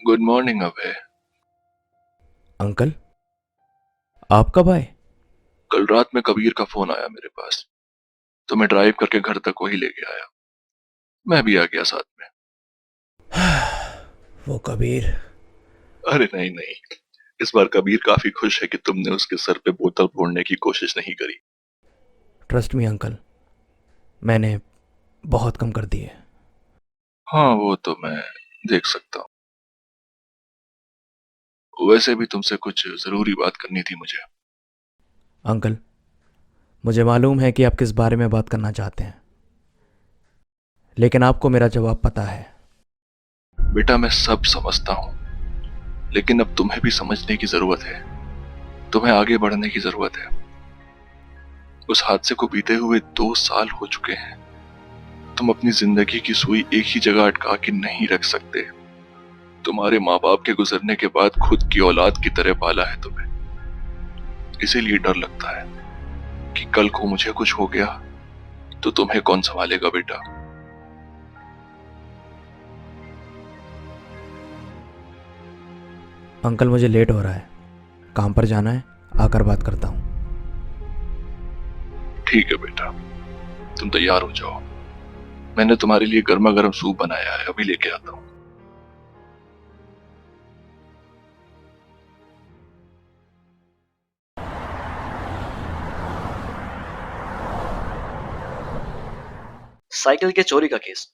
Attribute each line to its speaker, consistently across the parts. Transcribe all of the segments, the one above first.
Speaker 1: Good morning अभय।
Speaker 2: Uncle, आप कब आए?
Speaker 1: कल रात में कबीर का फोन आया मेरे पास, तो मैं ड्राइव करके घर तक वही लेके आया। मैं भी आ गया साथ में।
Speaker 2: वो कबीर।
Speaker 1: अरे नहीं नहीं, इस बार कबीर काफी खुश है कि तुमने उसके सर पे बोतल फोड़ने की कोशिश नहीं करी।
Speaker 2: ट्रस्ट मी अंकल, मैंने बहुत कम कर दिए।
Speaker 1: हाँ वो तो मैं देख सकता हूँ। वैसे भी तुमसे कुछ जरूरी बात करनी थी मुझे।
Speaker 2: अंकल, मुझे मालूम है कि आप किस बारे में बात करना चाहते हैं, लेकिन आपको मेरा जवाब पता है।
Speaker 1: बेटा मैं सब समझता हूँ, लेकिन अब तुम्हें भी समझने की जरूरत है। तुम्हें आगे बढ़ने की जरूरत है। उस हादसे को बीते हुए 2 साल हो चुके हैं। तुम अपनी जिंदगी की सुई एक ही जगह अटका के नहीं रख सकते। तुम्हारे माँ बाप के गुजरने के बाद खुद की औलाद की तरह पाला है तुम्हें। इसीलिए डर लगता है कि कल को मुझे कुछ हो गया तो तुम्हें कौन संभालेगा बेटा।
Speaker 2: अंकल, मुझे लेट हो रहा है, काम पर जाना है, आकर बात करता हूँ।
Speaker 1: ठीक है बेटा, तुम तैयार हो जाओ। मैंने तुम्हारे लिए गर्मा गर्म सूप बनाया है, अभी लेके आता हूँ।
Speaker 3: साइकिल के चोरी का केस।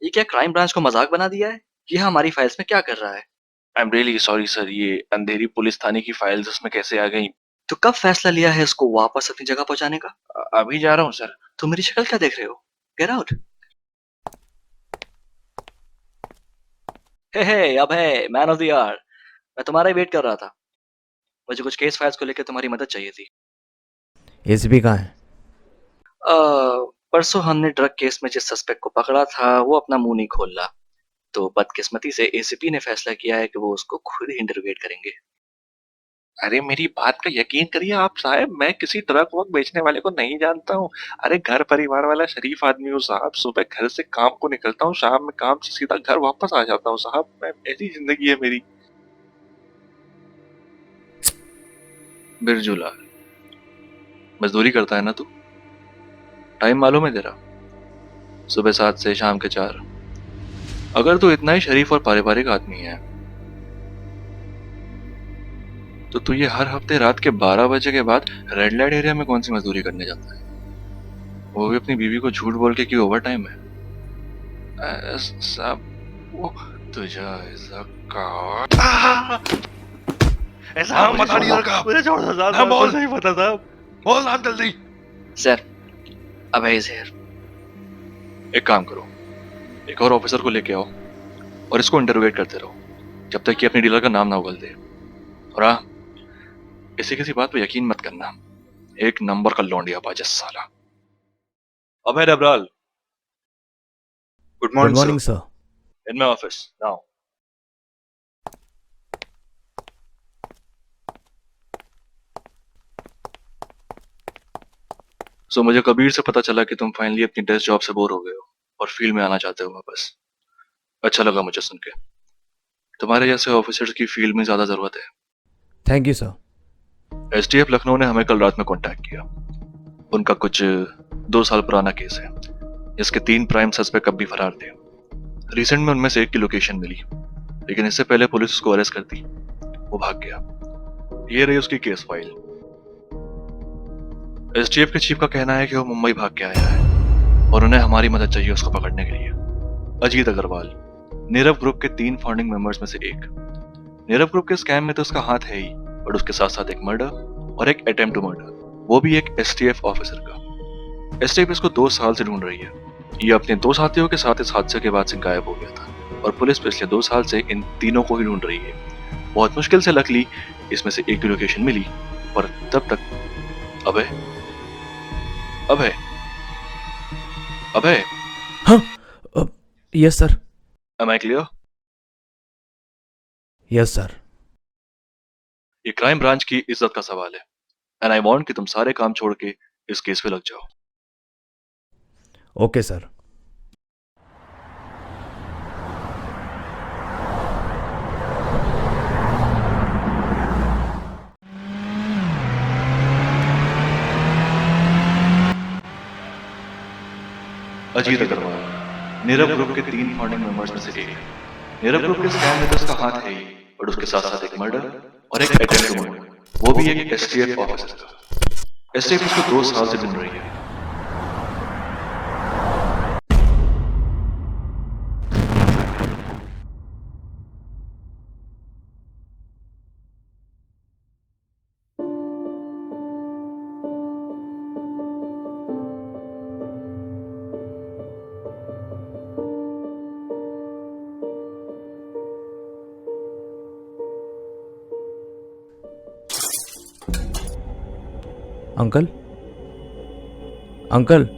Speaker 3: ये क्या क्राइम ब्रांच को मजाक बना दिया है? ये हमारी फाइल्स में क्या कर रहा है?
Speaker 1: I am really sorry sir, ये अंधेरी पुलिस थाने की फाइल्स इसमें कैसे आ गई?
Speaker 3: तो कब फैसला लिया है इसको वापस अपनी जगह पहुंचाने का?
Speaker 1: अभी जा रहा हूँ सर।
Speaker 3: तो मेरी शक्ल क्या देख रहे हो? Get out. Hey Abhay, man of the year. मैं तुम्हारा ही वेट कर रहा था। मुझे कुछ केस फाइल्स को लेकर तुम्हारी मदद चाहिए थी।
Speaker 2: एसीपी कहाँ है?
Speaker 3: परसों हमने ड्रग केस में जिस सस्पेक्ट को पकड़ा था वो अपना मुंह नहीं खोल रहा। तो बदकिस्मती से एसीपी ने फैसला किया है कि वो उसको खुद ही इंटरोगेट करेंगे।
Speaker 1: अरे मेरी बात का यकीन करिए आप साहब, मैं किसी ट्रक वक बेचने वाले को नहीं जानता हूँ। अरे घर परिवार वाला शरीफ आदमी हूँ साहब। सुबह घर से काम को निकलता हूँ, शाम में काम से सीधा घर वापस आ जाता हूँ साहब। मैं ऐसी जिंदगी है मेरी। बिरजूलाल, मजदूरी करता है ना तू? टाइम मालूम है तेरा? सुबह 7 से शाम के 4। अगर तू इतना ही शरीफ और पारिवारिक आदमी है तो तू ये हर हफ्ते रात के 12 बजे के बाद रेड लाइट एरिया में कौन सी मजदूरी करने जाता है? वो भी अपनी बीवी को झूठ बोल के कि ओवर टाइम है। सब वो तुझा ऐसा का ऐसा
Speaker 3: हाँ,
Speaker 1: नाम
Speaker 3: मुझे
Speaker 1: बता
Speaker 3: छोड़
Speaker 1: नहीं
Speaker 3: दो।
Speaker 1: लगा।
Speaker 3: मुझे छोड़ दो साहब,
Speaker 1: नाम बोल,
Speaker 3: मुझे नहीं पता साहब।
Speaker 1: बोल नाम जल्दी।
Speaker 3: Sir, Abhay is here.
Speaker 1: एक काम करो, एक और ऑफिसर को लेके आओ और इसको इंटरोगेट करते रहो जब तक कि अपनी डीलर का नाम ना उगल दे। और हाँ, किसी किसी बात पे यकीन मत करना। एक नंबर का लौंडिया बाज है साला। Abhay Dabral, good
Speaker 2: good
Speaker 1: morning sir.
Speaker 2: Morning sir.
Speaker 1: In my office now. So मुझे कबीर से पता चला कि तुम फाइनली अपनी डेस्क जॉब से बोर हो गए हो और फील्ड में आना चाहते हो वापस। अच्छा लगा मुझे सुन के। तुम्हारे जैसे ऑफिसर्स की फील्ड में ज्यादा जरूरत है।
Speaker 2: Thank you sir.
Speaker 1: STF Lucknow ने हमें कल रात में कांटेक्ट किया। उनका कुछ 2 साल पुराना केस है जिसके 3 प्राइम सस्पेक्ट अब भी फरार थे। रिसेंट में उनमें से एक की लोकेशन मिली, लेकिन इससे पहले पुलिस उसको अरेस्ट कर दी। वो भाग गया। ये रही उसकी केस फाइल। एसटीएफ के चीफ का कहना है कि वो मुंबई भाग के आया है और उन्हें हमारी मदद चाहिए उसको पकड़ने के लिए। अजीत अग्रवाल, नीरव ग्रुप के 3 फाउंडिंग मेंबर्स में से एक। नीरव ग्रुप के स्कैम में तो उसका हाथ है ही, बट उसके साथ साथ एक मर्डर और एक अटेम्प्ट टू मर्डर, वो भी एक एसटीएफ ऑफिसर का। एसटीएफ इसको 2 साल से ढूंढ रही है। ये अपने 2 साथियों के साथ इस हादसे के बाद से गायब हो गया था और पुलिस पिछले 2 साल से इन तीनों को ही ढूंढ रही है। बहुत मुश्किल से लकली इसमें से एक की लोकेशन मिली, पर तब तक अबे अबे अबे
Speaker 2: हाँ, yes sir.
Speaker 1: Am I clear?
Speaker 2: Yes sir.
Speaker 1: ये क्राइम ब्रांच की इज्जत का सवाल है एंड आई वांट कि तुम सारे काम छोड़ के इस केस पे लग जाओ।
Speaker 2: Okay sir.
Speaker 1: Ajit Agarwal, Nirav group के 3 फाउंडिंग मेंबर्स में से एक। नीरव ग्रुप के स्कैम में तो उसका हाथ है ही, और उसके साथ साथ एक मर्डर और एक अटेम्प्ट टू मर्डर, वो भी एक एसटीएफ ऑफिसर का। एसटीएफ उसको 2 साल से ढूंढ रही है।
Speaker 2: अंकल, अंकल,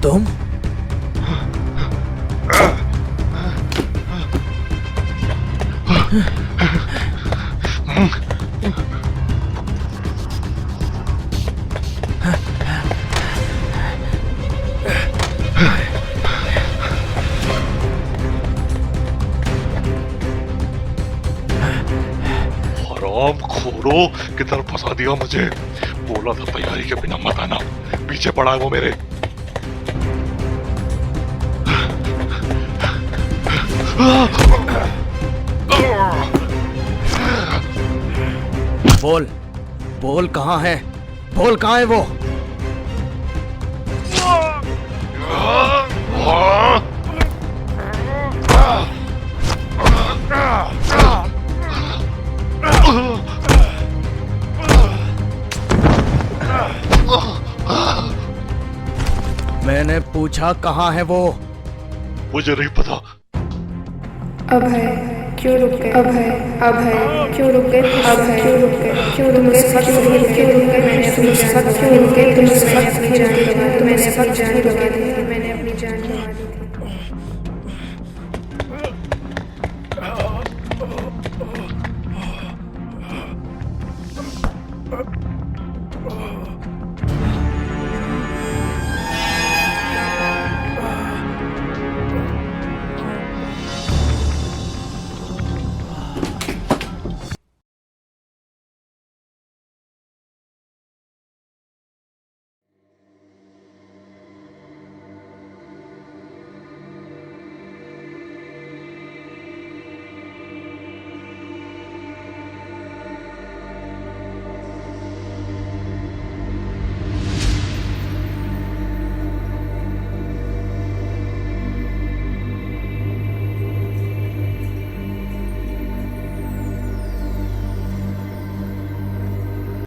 Speaker 2: तुम?
Speaker 4: हराम खोरो, किधर फंसा दिया मुझे। बोला था तैयारी के बिना मत आना, पीछे पड़ा है वो मेरे।
Speaker 2: बोल, बोल कहाँ है? बोल कहाँ है वो? मैंने पूछा कहाँ है वो?
Speaker 4: मुझे नहीं पता।
Speaker 5: अभय क्यों रुक गए? अभय अभय क्यों रुक गए? अभय क्यों रुक गए? क्यों रुक गए? क्यों रुक गए? मैंने अपनी जान क्यों रुक गए? तुम मैंने अपनी जान लगा दी। मैंने अपनी जान लगा दी। मैंने अपनी जान